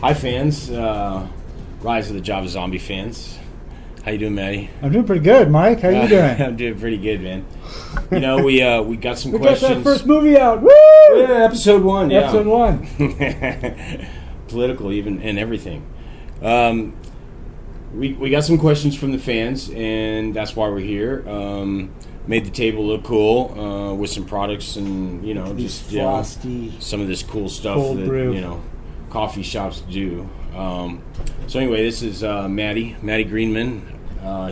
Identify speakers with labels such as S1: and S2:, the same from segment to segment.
S1: Hi, fans. Rise of the Java Zombie fans. How you doing, Maddie?
S2: I'm doing pretty good, Mike. How you doing?
S1: I'm doing pretty good, man. You know, we got some
S2: we
S1: questions.
S2: We got that first movie out. Woo!
S1: Yeah, episode 1. Yeah.
S2: Episode 1.
S1: Political, even, and everything. We got some questions from the fans, and that's why we're here. Made the table look cool with some products and just
S2: frosty,
S1: some of this cool stuff
S2: cold
S1: that
S2: brew.
S1: Coffee shops do. So anyway, this is Matty Greenman.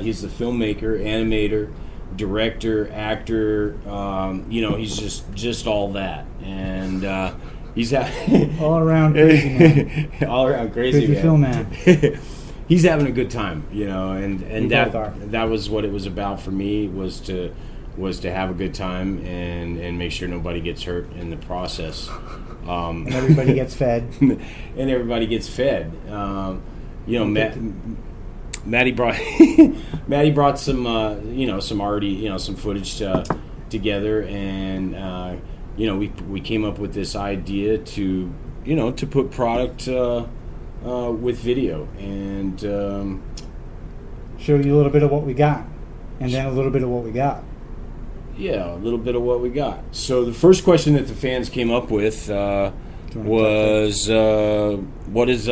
S1: He's the filmmaker, animator, director, actor. He's just all that, and he's
S2: all around crazy man.
S1: all around crazy man.
S2: Film man.
S1: He's having a good time, and
S2: both
S1: that was what it was about for me, was to have a good time and make sure nobody gets hurt in the process.
S2: And everybody gets fed.
S1: And everybody gets fed. Maddie brought some some footage together, and we came up with this idea to put product with video and
S2: show you a little bit of what we got, and then a little bit of what we got.
S1: Yeah, a little bit of what we got. So the first question that the fans came up with was, what is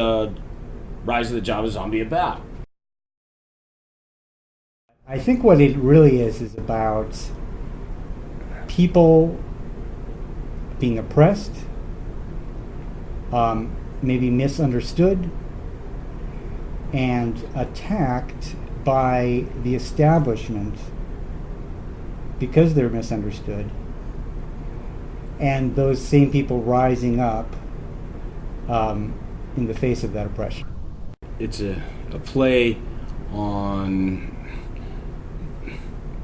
S1: Rise of the Java Zombie about?
S2: I think what it really is about people being oppressed, maybe misunderstood, and attacked by the establishment because they're misunderstood, and those same people rising up in the face of that oppression.
S1: It's a play on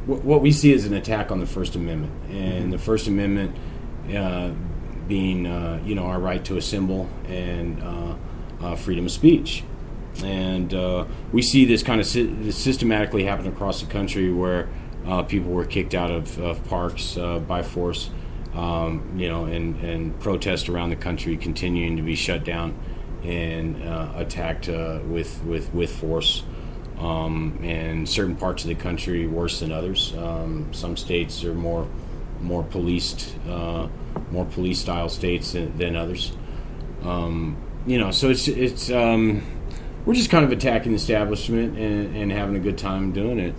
S1: what we see as an attack on the First Amendment, and the First Amendment being our right to assemble and freedom of speech. And we see this kind of systematically happen across the country, where people were kicked out of parks by force, and protests around the country continuing to be shut down and attacked with force. And certain parts of the country worse than others. Some states are more policed, more police style states than others. So it's we're just kind of attacking the establishment and having a good time doing it.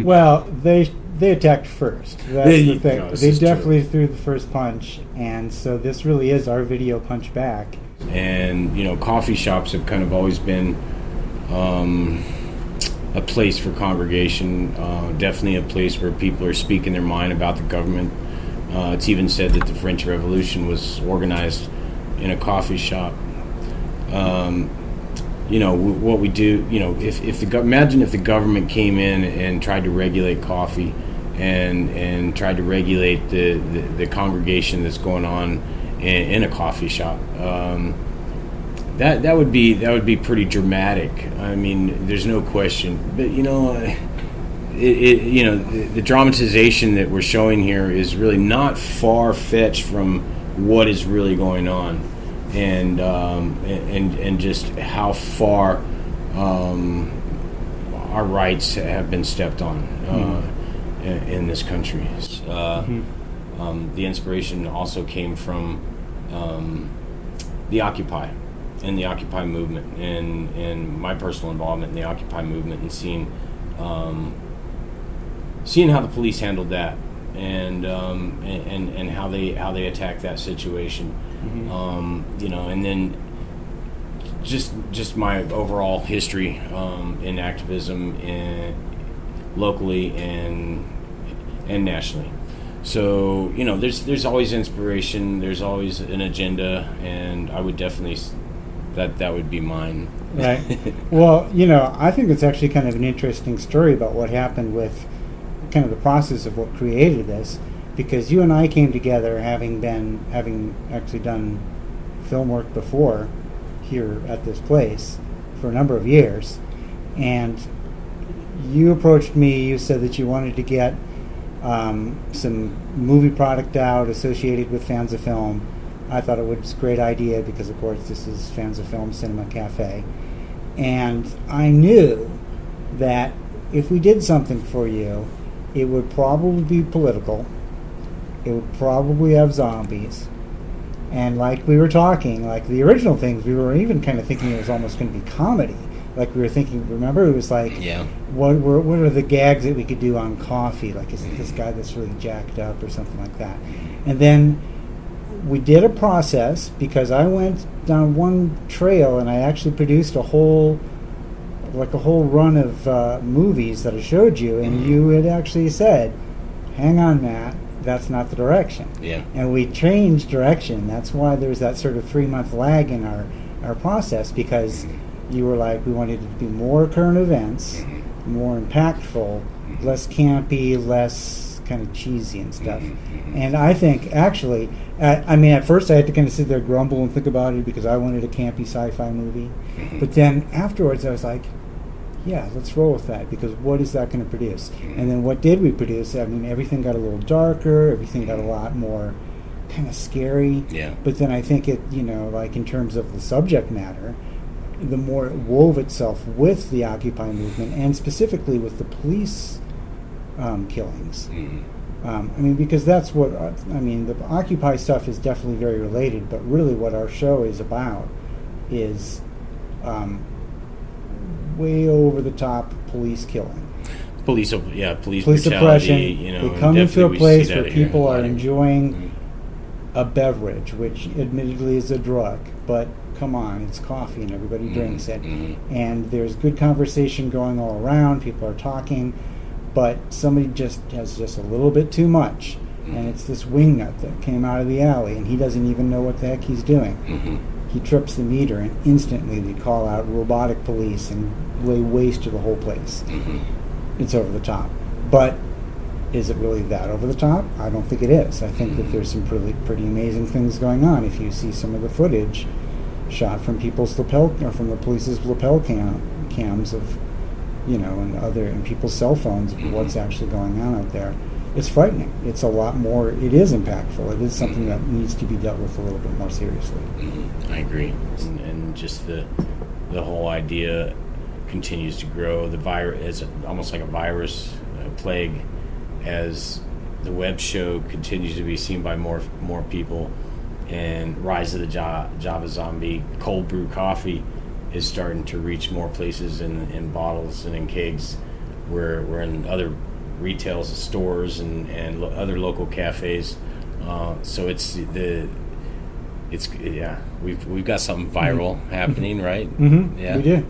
S2: Well, they attacked first. That's the thing. They definitely threw the first punch, and so this really is our video punch back.
S1: And coffee shops have kind of always been a place for congregation. Definitely a place where people are speaking their mind about the government. It's even said that the French Revolution was organized in a coffee shop. What we do, imagine if the government came in and tried to regulate coffee and tried to regulate the congregation that's going on in a coffee shop. That would be pretty dramatic. I mean, there's no question. But the dramatization that we're showing here is really not far fetched from what is really going on. And just how far our rights have been stepped on in this country. The inspiration also came from the Occupy and the Occupy movement, and my personal involvement in the Occupy movement, and seeing how the police handled that, and how they attacked that situation. And then just my overall history in activism, locally and nationally. So there's always inspiration. There's always an agenda, and I would definitely that would be mine.
S2: Right. Well, I think it's actually kind of an interesting story about what happened with kind of the process of what created this. Because you and I came together having actually done film work before here at this place for a number of years, and you approached me. You said that you wanted to get some movie product out associated with fans of film, I thought it was a great idea because, of course, this is Fans of Film Cinema Cafe. And I knew that if we did something for you, it would probably be political. It would probably have zombies. And like we were talking, like the original things, we were even kind of thinking it was almost going to be comedy. Like we were thinking, remember, it was like, what are the gags that we could do on coffee? Like, is it this guy that's really jacked up or something like that? And then we did a process because I went down one trail and I actually produced a whole run of movies that I showed you, and you had actually said, hang on, Matt, that's not the direction.
S1: Yeah.
S2: And we changed direction. That's why there was that sort of 3-month lag in our process, because you were like, we wanted it to be more current events, more impactful, less campy, less kind of cheesy and stuff. And I think, actually, I mean, at first I had to kind of sit there, grumble and think about it because I wanted a campy sci-fi movie. But then afterwards I was like, yeah, let's roll with that, because what is that going to produce? And then what did we produce? I mean, everything got a little darker, everything got a lot more kind of scary.
S1: Yeah.
S2: But then I think it, like in terms of the subject matter, the more it wove itself with the Occupy movement, and specifically with the police killings. I mean, because that's what, the Occupy stuff is definitely very related, but really what our show is about is way over the top police killing.
S1: Police
S2: Police
S1: brutality,
S2: suppression. We come into a
S1: definitely
S2: place
S1: see that
S2: where
S1: here.
S2: people are enjoying a beverage, which admittedly is a drug, but come on, it's coffee and everybody drinks it. And there's good conversation going all around, people are talking, but somebody just has just a little bit too much. And it's this wingnut that came out of the alley, and he doesn't even know what the heck he's doing. He trips the meter, and instantly they call out robotic police and lay waste to the whole place. It's over the top. But is it really that over the top? I don't think it is. I think that there's some pretty amazing things going on. If you see some of the footage shot from people's lapel, or from the police's lapel cams of, and people's cell phones of what's actually going on out there, it's frightening. It's a lot more. It is impactful. It is something that needs to be dealt with a little bit more seriously.
S1: I agree, and just the whole idea continues to grow. The virus is almost like a virus, plague, as the web show continues to be seen by more people, and Rise of the Java Zombie cold brew coffee is starting to reach more places in bottles and in kegs. We're in other retail stores and other local cafes. So we've got something viral happening, right?
S2: Mm-hmm.
S1: Yeah,
S2: we do.